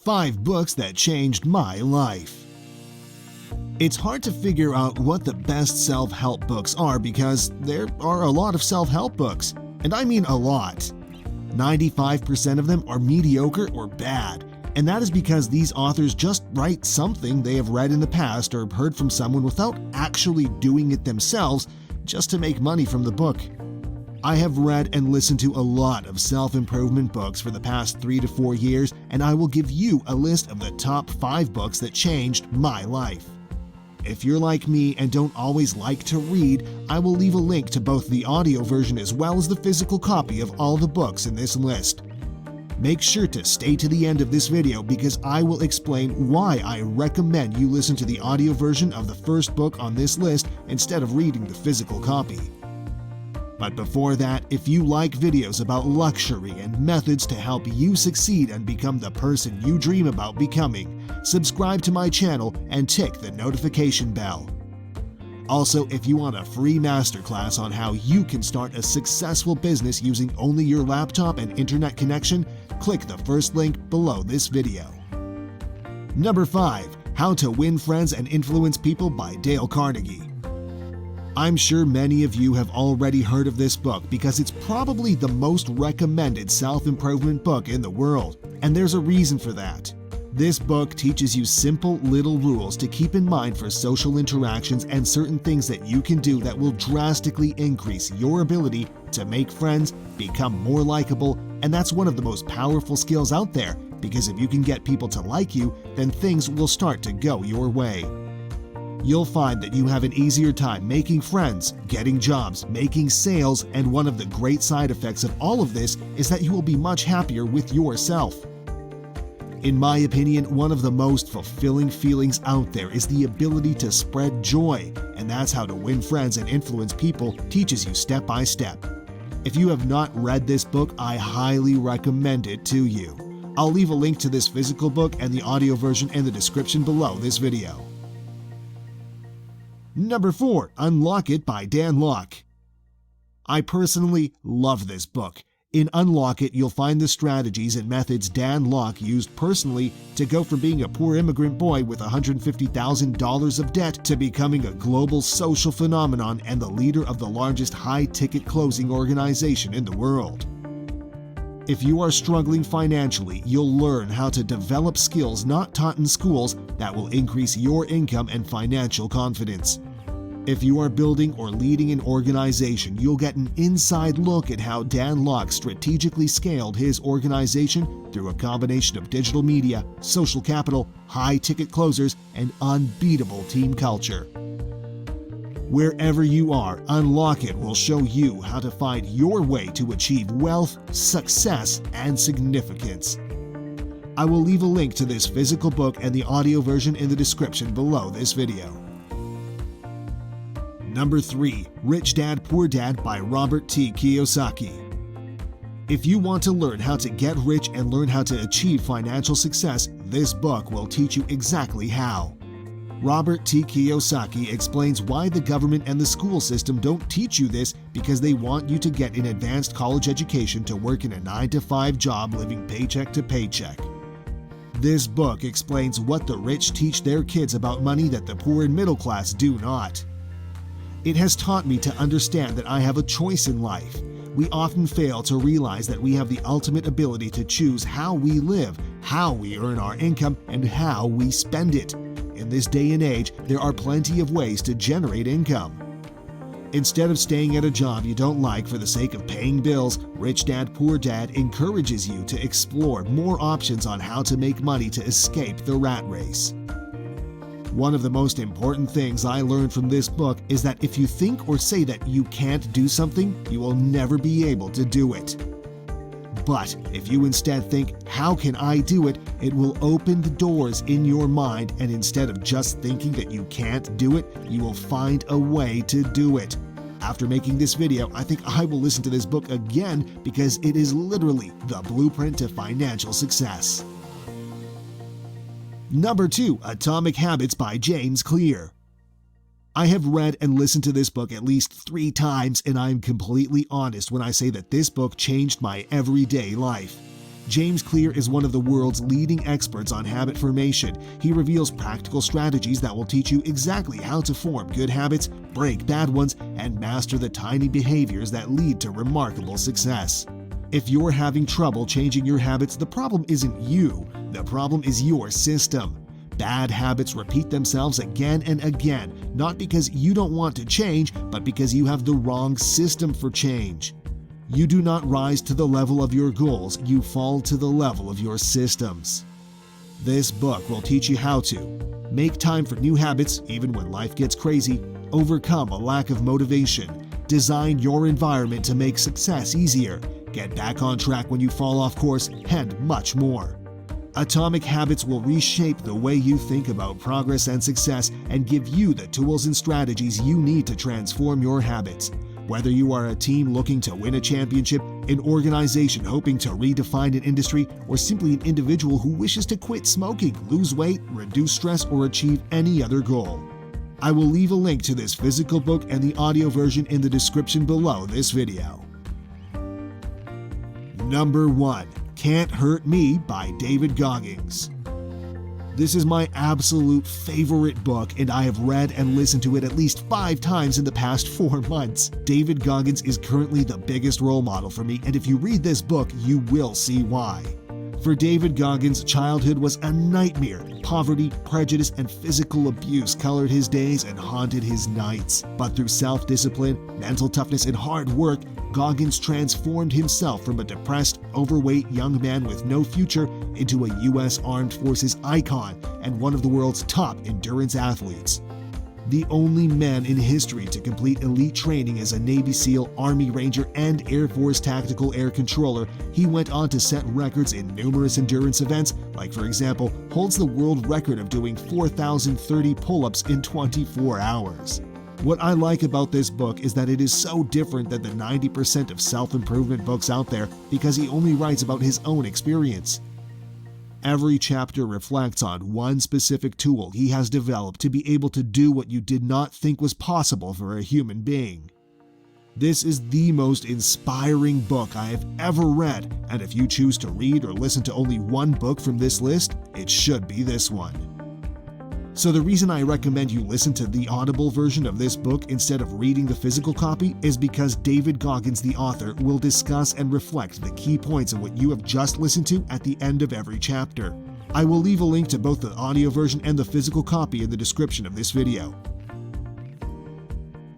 5 Books That Changed My Life. It's hard to figure out what the best self-help books are because there are a lot of self-help books, and I mean a lot. 95% of them are mediocre or bad, and that is because these authors just write something they have read in the past or heard from someone without actually doing it themselves just to make money from the book. I have read and listened to a lot of self-improvement books for the past 3 to 4 years, and I will give you a list of the top 5 books that changed my life. If you're like me and don't always like to read, I will leave a link to both the audio version as well as the physical copy of all the books in this list. Make sure to stay to the end of this video because I will explain why I recommend you listen to the audio version of the first book on this list instead of reading the physical copy. But before that, if you like videos about luxury and methods to help you succeed and become the person you dream about becoming, subscribe to my channel and tick the notification bell. Also, if you want a free masterclass on how you can start a successful business using only your laptop and internet connection, click the first link below this video. Number 5. How to Win Friends and Influence People by Dale Carnegie. I'm sure many of you have already heard of this book because it's probably the most recommended self-improvement book in the world, and there's a reason for that. This book teaches you simple little rules to keep in mind for social interactions and certain things that you can do that will drastically increase your ability to make friends, become more likable, and that's one of the most powerful skills out there because if you can get people to like you, then things will start to go your way. You'll find that you have an easier time making friends, getting jobs, making sales, and one of the great side effects of all of this is that you will be much happier with yourself. In my opinion, one of the most fulfilling feelings out there is the ability to spread joy, and that's how to win friends and influence people teaches you step by step. If you have not read this book, I highly recommend it to you. I'll leave a link to this physical book and the audio version in the description below this video. Number 4. Unlock It by Dan Lok. I personally love this book. In Unlock It, you'll find the strategies and methods Dan Lok used personally to go from being a poor immigrant boy with $150,000 of debt to becoming a global social phenomenon and the leader of the largest high-ticket closing organization in the world. If you are struggling financially, you'll learn how to develop skills not taught in schools that will increase your income and financial confidence. If you are building or leading an organization, you'll get an inside look at how Dan Lok strategically scaled his organization through a combination of digital media, social capital, high-ticket closers, and unbeatable team culture. Wherever you are, Unlock It will show you how to find your way to achieve wealth, success, and significance. I will leave a link to this physical book and the audio version in the description below this video. Number 3. Rich Dad Poor Dad by Robert T. Kiyosaki. If you want to learn how to get rich and learn how to achieve financial success, this book will teach you exactly how. Robert T. Kiyosaki explains why the government and the school system don't teach you this because they want you to get an advanced college education to work in a 9-to-5 job living paycheck to paycheck. This book explains what the rich teach their kids about money that the poor and middle class do not. It has taught me to understand that I have a choice in life. We often fail to realize that we have the ultimate ability to choose how we live, how we earn our income, and how we spend it. In this day and age, there are plenty of ways to generate income. Instead of staying at a job you don't like for the sake of paying bills, Rich Dad Poor Dad encourages you to explore more options on how to make money to escape the rat race. One of the most important things I learned from this book is that if you think or say that you can't do something, you will never be able to do it. But if you instead think, how can I do it? It will open the doors in your mind, and instead of just thinking that you can't do it, you will find a way to do it. After making this video, I think I will listen to this book again because it is literally the blueprint to financial success. Number 2. Atomic Habits by James Clear. I have read and listened to this book at least 3 times, and I'm completely honest when I say that this book changed my everyday life. James Clear is one of the world's leading experts on habit formation. He reveals practical strategies that will teach you exactly how to form good habits, break bad ones, and master the tiny behaviors that lead to remarkable success. If you're having trouble changing your habits, the problem isn't you. The problem is your system. Bad habits repeat themselves again and again, not because you don't want to change, but because you have the wrong system for change. You do not rise to the level of your goals, you fall to the level of your systems. This book will teach you how to make time for new habits even when life gets crazy, overcome a lack of motivation, design your environment to make success easier, get back on track when you fall off course, and much more. Atomic Habits will reshape the way you think about progress and success and give you the tools and strategies you need to transform your habits. Whether you are a team looking to win a championship, an organization hoping to redefine an industry, or simply an individual who wishes to quit smoking, lose weight, reduce stress, or achieve any other goal. I will leave a link to this physical book and the audio version in the description below this video. Number 1. Can't Hurt Me by David Goggings. This is my absolute favorite book, and I have read and listened to it at least 5 times in the past 4 months. David Goggins is currently the biggest role model for me, and if you read this book, you will see why. For David Goggins, childhood was a nightmare. Poverty, prejudice, and physical abuse colored his days and haunted his nights. But through self-discipline, mental toughness, and hard work, Goggins transformed himself from a depressed, overweight young man with no future into a U.S. Armed Forces icon and one of the world's top endurance athletes. The only man in history to complete elite training as a Navy SEAL, Army Ranger, and Air Force Tactical Air Controller, he went on to set records in numerous endurance events, like for example, holds the world record of doing 4,030 pull-ups in 24 hours. What I like about this book is that it is so different than the 90% of self-improvement books out there because he only writes about his own experience. Every chapter reflects on one specific tool he has developed to be able to do what you did not think was possible for a human being. This is the most inspiring book I have ever read, and if you choose to read or listen to only one book from this list, it should be this one. So the reason I recommend you listen to the Audible version of this book instead of reading the physical copy is because David Goggins, the author, will discuss and reflect the key points of what you have just listened to at the end of every chapter. I will leave a link to both the audio version and the physical copy in the description of this video.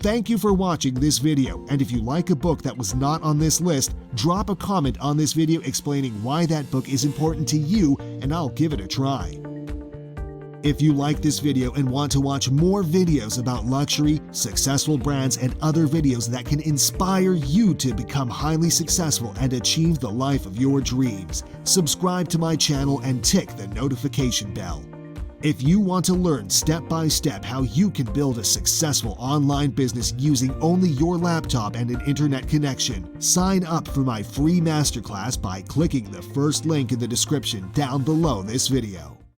Thank you for watching this video, and if you like a book that was not on this list, drop a comment on this video explaining why that book is important to you, and I'll give it a try. If you like this video and want to watch more videos about luxury, successful brands, and other videos that can inspire you to become highly successful and achieve the life of your dreams, subscribe to my channel and tick the notification bell. If you want to learn step-by-step how you can build a successful online business using only your laptop and an internet connection, sign up for my free masterclass by clicking the first link in the description down below this video.